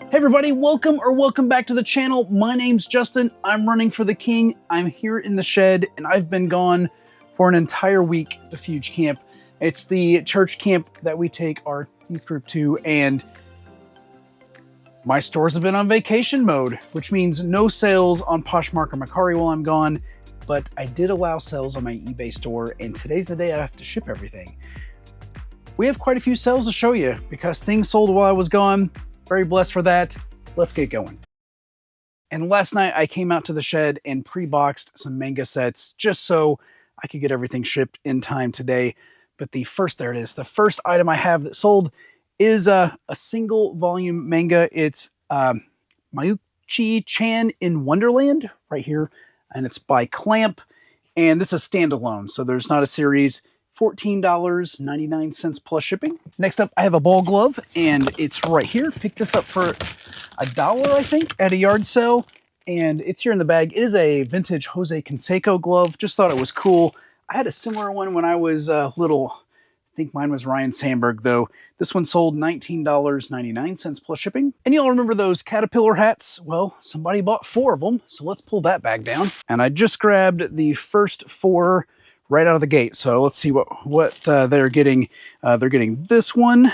Hey everybody, welcome back to the channel. My name's Justin. I'm running for the king. I'm here in the shed and I've been gone for an entire week to Fuge Camp. It's the church camp that we take our youth group to, and my stores have been on vacation mode, which means no sales on Poshmark or Mercari while I'm gone, but I did allow sales on my eBay store, and today's the day I have to ship everything. We have quite a few sales to show you because things sold while I was gone. Very blessed for that. Let's get going. And last night I came out to the shed and pre-boxed some manga sets just so I could get everything shipped in time today. But there it is. The first item I have that sold is a single volume manga. It's Mayuchi-chan in Wonderland right here. And it's by Clamp. And this is standalone, so there's not a series. $14.99 plus shipping. Next up, I have a ball glove, and it's right here. Picked this up for $1, I think, at a yard sale, and it's here in the bag. It is a vintage Jose Canseco glove. Just thought it was cool. I had a similar one when I was little. I think mine was Ryan Sandberg, though. This one sold $19.99 plus shipping. And y'all remember those caterpillar hats? Well, somebody bought 4 of them, so let's pull that bag down. And I just grabbed the first 4 right out of the gate. So let's see what they're getting. They're getting this one,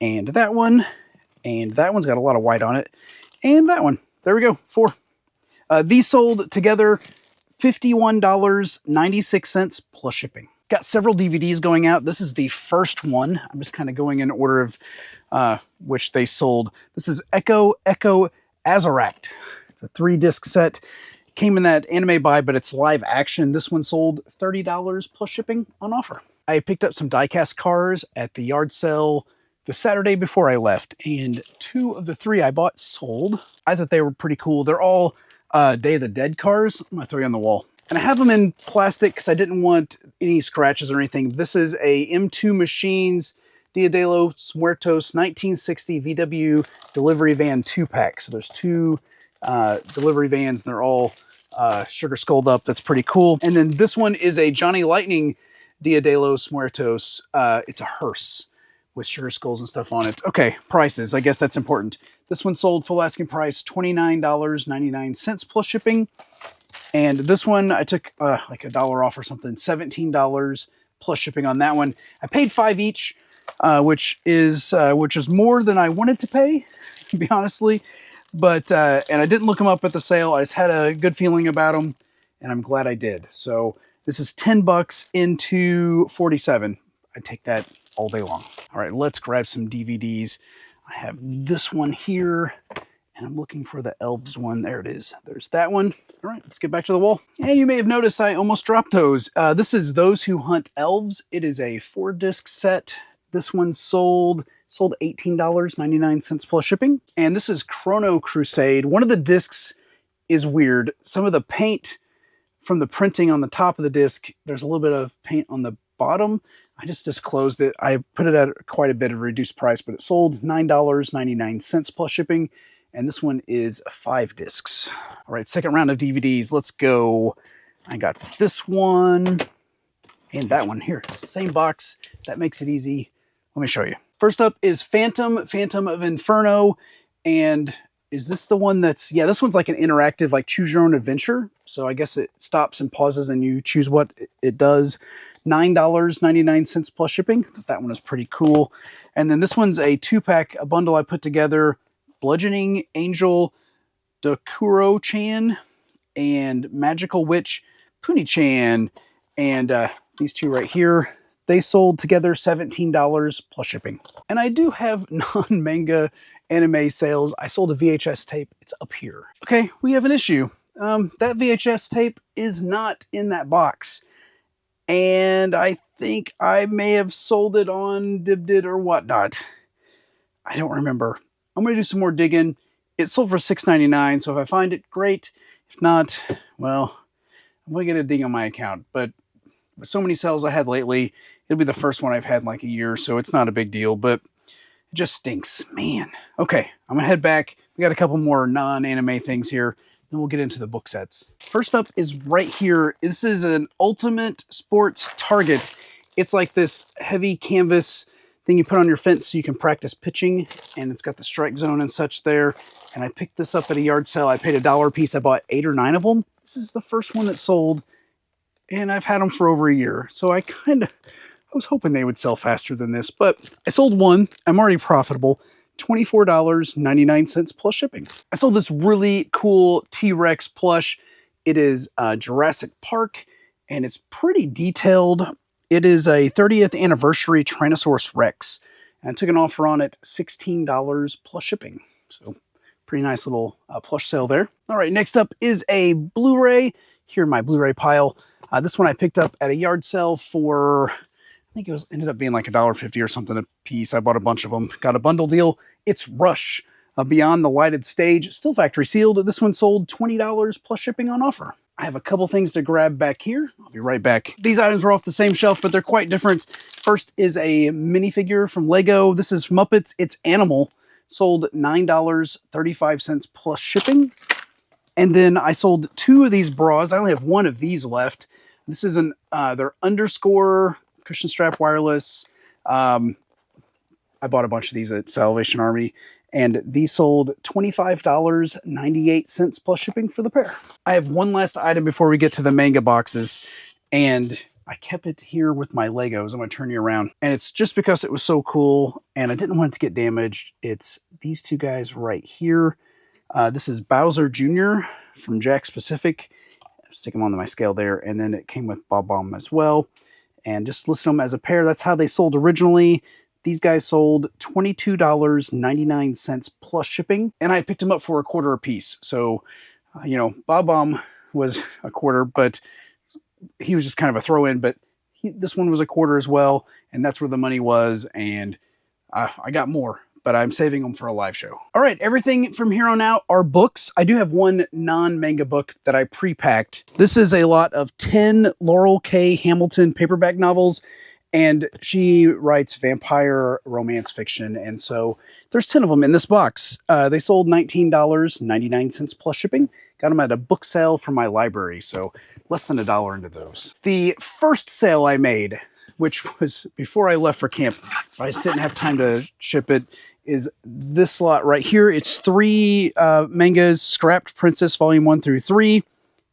and that one, and that one's got a lot of white on it, and that one. There we go, 4. These sold together $51.96 plus shipping. Got several DVDs going out. This is the first one. I'm just kind of going in order of which they sold. This is Echo Azaract. It's a 3-disc set. Came in that anime buy, but it's live action. This one sold $30 plus shipping on offer. I picked up some die-cast cars at the yard sale the Saturday before I left, and 2 of the 3 I bought sold. I thought they were pretty cool. They're all Day of the Dead cars. I'm gonna throw you on the wall. And I have them in plastic because I didn't want any scratches or anything. This is a M2 Machines Dia de los Muertos 1960 VW delivery van 2-pack. So there's 2 delivery vans, and they're all sugar skulled up. That's pretty cool. And then this one is a Johnny Lightning Dia de los Muertos. It's a hearse with sugar skulls and stuff on it. Okay, prices. I guess that's important. This one sold full asking price $29.99 plus shipping. And this one I took like $1 off or something, $17 plus shipping on that one. I paid $5 each, which is more than I wanted to pay, to be honestly. But, and I didn't look them up at the sale. I just had a good feeling about them, and I'm glad I did. So this is $10 into 47. I'd take that all day long. All right, let's grab some DVDs. I have this one here, and I'm looking for the Elves one. There it is. There's that one. All right, let's get back to the wall. And you may have noticed I almost dropped those. This is Those Who Hunt Elves. It is a 4-disc set. This one sold $18.99 plus shipping. And this is Chrono Crusade. One of the discs is weird. Some of the paint from the printing on the top of the disc, there's a little bit of paint on the bottom. I just disclosed it. I put it at quite a bit of a reduced price, but it sold $9.99 plus shipping. And this one is 5 discs. All right, second round of DVDs. Let's go. I got this one and that one here. Same box. That makes it easy. Let me show you. First up is Phantom of Inferno. And is this the one that's, yeah, this one's like an interactive, like choose your own adventure. So I guess it stops and pauses and you choose what it does. $9.99 plus shipping. That one is pretty cool. And then this one's a 2-pack, a bundle I put together. Bludgeoning Angel Dokuro-chan and Magical Witch Puni-chan. And these 2 right here, they sold together $17 plus shipping. And I do have non-manga anime sales. I sold a VHS tape. It's up here. Okay, we have an issue. That VHS tape is not in that box. And I think I may have sold it on Dibdid or whatnot. I don't remember. I'm going to do some more digging. It sold for $6.99, so if I find it, great. If not, well, I'm going to get a ding on my account. But with so many sales I had lately, it'll be the first one I've had in like a year, so it's not a big deal, but it just stinks. Man. Okay, I'm going to head back. We got a couple more non-anime things here, then we'll get into the book sets. First up is right here. This is an Ultimate Sports Target. It's like this heavy canvas thing you put on your fence so you can practice pitching, and it's got the strike zone and such there. And I picked this up at a yard sale. I paid $1 a piece. I bought 8 or 9 of them. This is the first one that sold, and I've had them for over a year. So I was hoping they would sell faster than this, but I sold one. I'm already profitable. $24.99 plus shipping. I sold this really cool T-Rex plush. It is Jurassic Park, and it's pretty detailed. It is a 30th anniversary Tyrannosaurus Rex, and I took an offer on it, $16 plus shipping. So pretty nice little plush sale there. All right, next up is a Blu-ray. Here in my Blu-ray pile. This one I picked up at a yard sale for, I think it ended up being like $1.50 or something a piece. I bought a bunch of them. Got a bundle deal. It's Rush, Beyond the Lighted Stage, still factory sealed. This one sold $20 plus shipping on offer. I have a couple things to grab back here. I'll be right back. These items were off the same shelf, but they're quite different. First is a minifigure from Lego. This is Muppets. It's Animal. Sold $9.35 plus shipping. And then I sold 2 of these bras. I only have 1 of these left. This is their Underscore cushion strap wireless. I bought a bunch of these at Salvation Army. And these sold $25.98 plus shipping for the pair. I have one last item before we get to the manga boxes. And I kept it here with my Legos. I'm going to turn you around. And it's just because it was so cool and I didn't want it to get damaged. It's these 2 guys right here. This is Bowser Jr. from Jack's Pacific. Stick them on my scale there. And then it came with Bob Bomb as well. And just list them as a pair. That's how they sold originally. These guys sold $22.99 plus shipping, and I picked them up for $0.25 a piece. So, Bob Bomb was $0.25, but he was just kind of a throw-in. But this one was $0.25 as well, and that's where the money was. And I got more, but I'm saving them for a live show. All right, everything from here on out are books. I do have one non-manga book that I pre-packed. This is a lot of 10 Laurel K. Hamilton paperback novels. And she writes vampire romance fiction. And so there's 10 of them in this box. They sold $19.99 plus shipping. Got them at a book sale from my library. So less than $1 into those. The first sale I made, which was before I left for camp, I just didn't have time to ship it, is this lot right here. It's 3 mangas, Scrapped Princess Volume 1 through 3.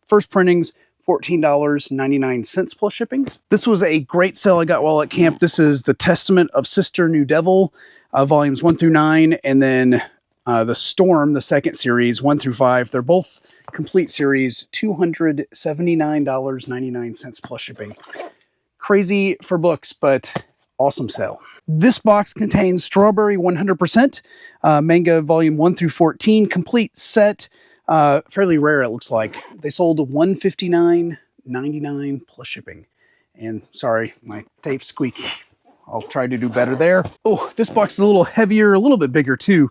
First printings. $14.99 plus shipping. This was a great sale I got while at camp. This is The Testament of Sister New Devil, volumes 1 through 9, and then The Storm, the second series, 1 through 5. They're both complete series, $279.99 plus shipping. Crazy for books, but awesome sale. This box contains Strawberry 100%, manga volume 1 through 14, complete set. Fairly rare, it looks like. They sold $159.99 plus shipping. And sorry, my tape's squeaky. I'll try to do better there. Oh, this box is a little heavier, a little bit bigger too.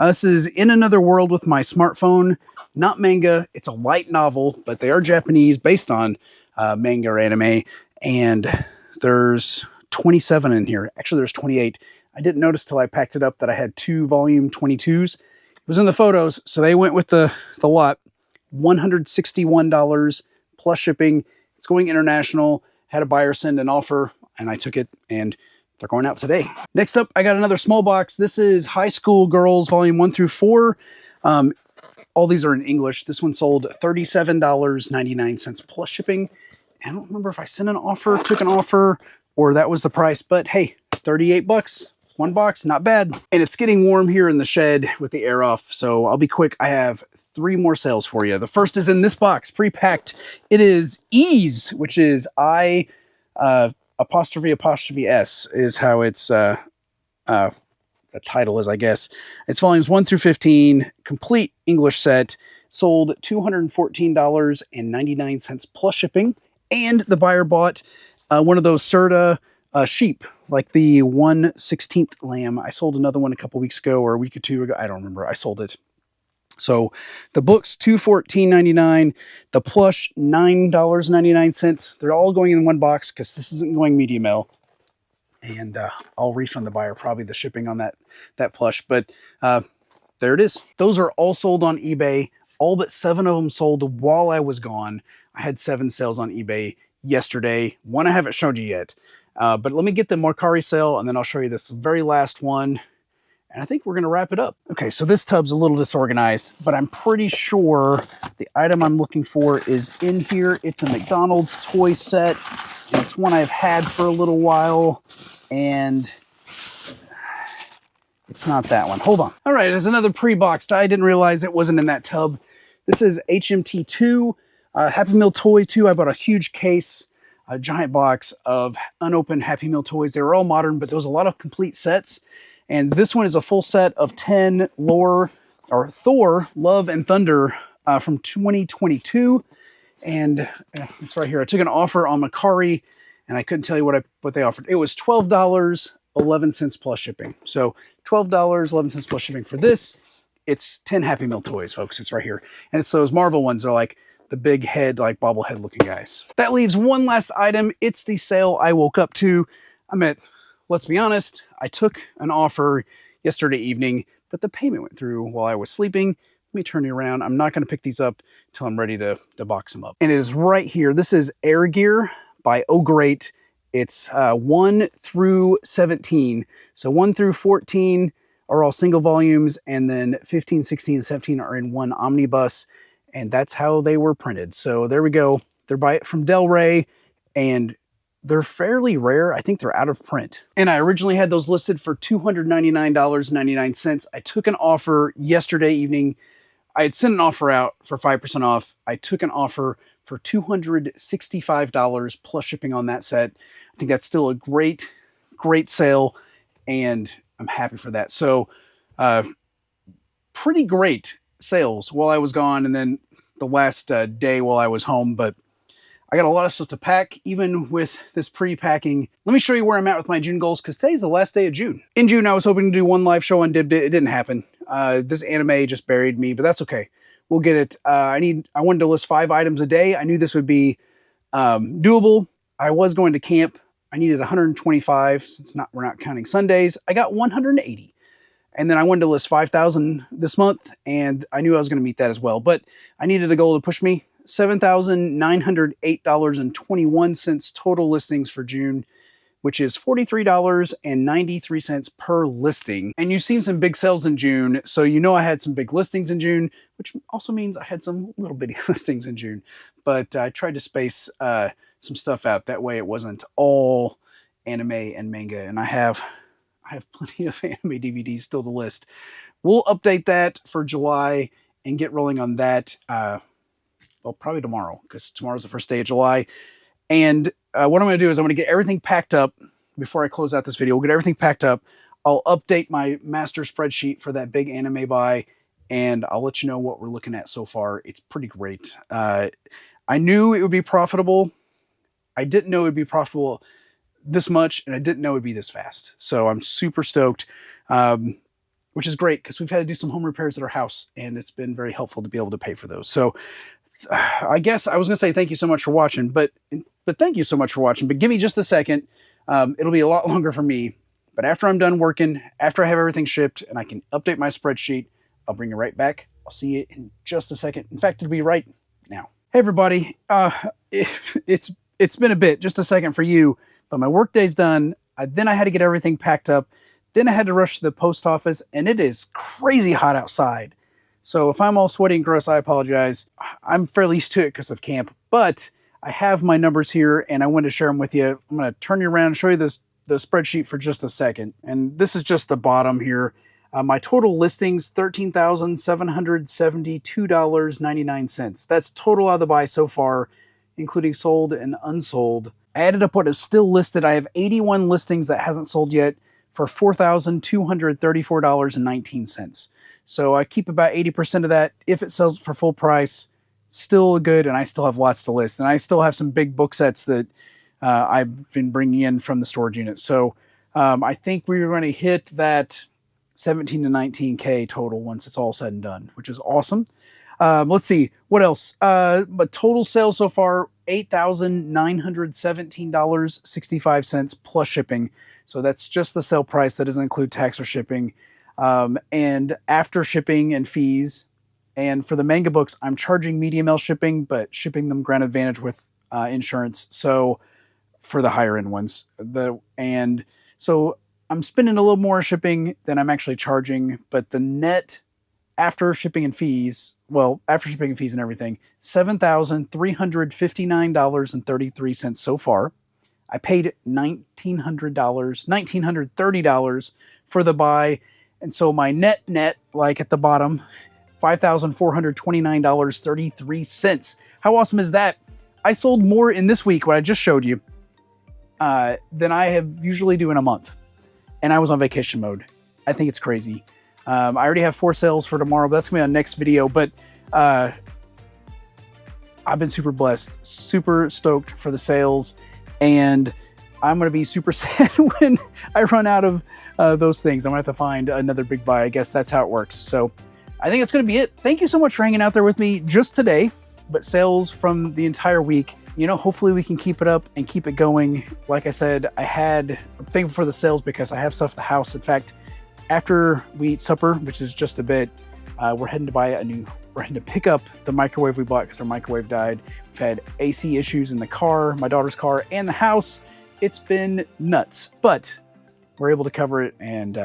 This is In Another World with My Smartphone. Not manga. It's a light novel, but they are Japanese, based on manga or anime. And there's 27 in here. Actually, there's 28. I didn't notice till I packed it up that I had 2 volume 22s. It was in the photos, so they went with the lot. $161 plus shipping. It's going international. Had a buyer send an offer, and I took it, and they're going out today. Next up, I got another small box. This is High School Girls, Volume 1 through 4. All these are in English. This one sold $37.99 plus shipping. I don't remember if I sent an offer, took an offer, or that was the price, but hey, $38. 1 box, not bad. And it's getting warm here in the shed with the air off, so I'll be quick. I have 3 more sales for you. The first is in this box, pre-packed. It is Ease, which is I apostrophe S is how it's the title is, I guess. It's volumes 1 through 15, complete English set, sold $214.99 plus shipping. And the buyer bought one of those Serta sheep, like the 1/16 lamb. I sold another one a couple weeks ago or a week or 2 ago. I don't remember. I sold it. So the book's $214.99. The plush, $9.99. They're all going in 1 box because this isn't going medium L. And I'll refund the buyer probably the shipping on that plush. But there it is. Those are all sold on eBay. All but 7 of them sold while I was gone. I had 7 sales on eBay yesterday. 1 I haven't showed you yet. But let me get the Mercari sale, and then I'll show you this very last one. And I think we're going to wrap it up. Okay, so this tub's a little disorganized, but I'm pretty sure the item I'm looking for is in here. It's a McDonald's toy set. And it's one I've had for a little while, and it's not that one. Hold on. All right, there's another pre-boxed. I didn't realize it wasn't in that tub. This is HMT2, Happy Meal Toy 2. I bought a huge case, a giant box of unopened Happy Meal toys. They were all modern, but there was a lot of complete sets. And this one is a full set of 10 Thor, Love and Thunder from 2022. And it's right here. I took an offer on Mercari, and I couldn't tell you what they offered. It was $12.11 plus shipping. So $12.11 plus shipping for this. It's 10 Happy Meal toys, folks. It's right here. And it's those Marvel ones. They're like the big head, like bobblehead looking guys. That leaves one last item. It's the sale I woke up to. Let's be honest, I took an offer yesterday evening, but the payment went through while I was sleeping. Let me turn you around. I'm not going to pick these up until I'm ready to box them up. And it is right here. This is Air Gear by Oh Great. It's 1 through 17. So 1 through 14 are all single volumes, and then 15, 16, and 17 are in one omnibus. And that's how they were printed. So there we go. They're from Del Rey, and they're fairly rare. I think they're out of print. And I originally had those listed for $299.99. I took an offer yesterday evening. I had sent an offer out for 5% off. I took an offer for $265 plus shipping on that set. I think that's still a great, great sale, and I'm happy for that. So pretty great sales while I was gone, and then the last day while I was home. But I got a lot of stuff to pack, even with this pre-packing. Let me show you where I'm at with my June goals, because today's the last day of June. In June, I was hoping to do one live show on Uppbeat. It didn't happen. This anime just buried me, but that's okay. We'll get it. I wanted to list 5 items a day. I knew this would be doable. I was going to camp. I needed 125, since we're not counting Sundays. I got 180. And then I wanted to list 5,000 this month, and I knew I was going to meet that as well. But I needed a goal to push me. $7,908.21 total listings for June, which is $43.93 per listing. And you've seen some big sales in June, so you know I had some big listings in June, which also means I had some little bitty listings in June. But I tried to space some stuff out. That way it wasn't all anime and manga. And I have plenty of anime DVDs still to list. We'll update that for July and get rolling on that. Well, probably tomorrow, because tomorrow's the first day of July. And what I'm going to do is I'm going to get everything packed up before I close out this video. We'll get everything packed up. I'll update my master spreadsheet for that big anime buy, and I'll let you know what we're looking at so far. It's pretty great. I knew it would be profitable. I didn't know it would be profitable this much, and I didn't know it would be this fast. So I'm super stoked, which is great, because we've had to do some home repairs at our house, and it's been very helpful to be able to pay for those. So I guess I was going to say thank you so much for watching, but thank you so much for watching. But give me just a second. It'll be a lot longer for me. But after I'm done working, after I have everything shipped and I can update my spreadsheet, I'll bring you right back. I'll see you in just a second. In fact, it'll be right now. Hey, everybody. It's been a bit, just a second for you, but my work day's done. Then I had to get everything packed up. Then I had to rush to the post office, and it is crazy hot outside. So if I'm all sweaty and gross, I apologize. I'm fairly used to it because of camp, but I have my numbers here, and I wanted to share them with you. I'm going to turn you around and show you the spreadsheet for just a second. And this is just the bottom here. My total listings, $13,772.99. That's total out of the buy so far, including sold and unsold. I added up what is still listed. I have 81 listings that hasn't sold yet for $4,234.19. So I keep about 80% of that. If it sells for full price, still good, and I still have lots to list. And I still have some big book sets that I've been bringing in from the storage unit. So I think we're going to hit that 17 to 19K total once it's all said and done, which is awesome. Let's see, what else? But total sales so far, $8,917.65 plus shipping. So that's just the sale price. That doesn't include tax or shipping. And after shipping and fees. And for the manga books, I'm charging medium L shipping, but shipping them Grand Advantage with insurance. So for the higher end ones. And so I'm spending a little more shipping than I'm actually charging, but the net after shipping and fees, well, after shipping and fees and everything, $7,359.33 so far. I paid $1,930 for the buy. And so my net, like at the bottom, $5,429.33. How awesome is that? I sold more in this week, what I just showed you, than I have usually do in a month. And I was on vacation mode. I think it's crazy. I already have 4 sales for tomorrow, but that's going to be on next video. But I've been super blessed, super stoked for the sales. And I'm going to be super sad when I run out of those things. I'm going to have to find another big buy. I guess that's how it works. So I think that's going to be it. Thank you so much for hanging out there with me just today, but sales from the entire week. You know, hopefully we can keep it up and keep it going. Like I said, I'm thankful for the sales because I have stuff at the house. In fact, after we eat supper, which is just a bit, we're heading to pick up the microwave we bought because our microwave died. We've had AC issues in the car, my daughter's car, and the house. It's been nuts, but we're able to cover it, and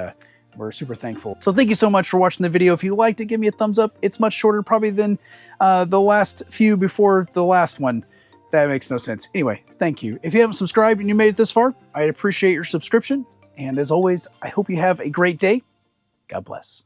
we're super thankful. So thank you so much for watching the video. If you liked it, give me a thumbs up. It's much shorter probably than the last few before the last one. That makes no sense. Anyway, thank you. If you haven't subscribed and you made it this far, I'd appreciate your subscription. And as always, I hope you have a great day. God bless.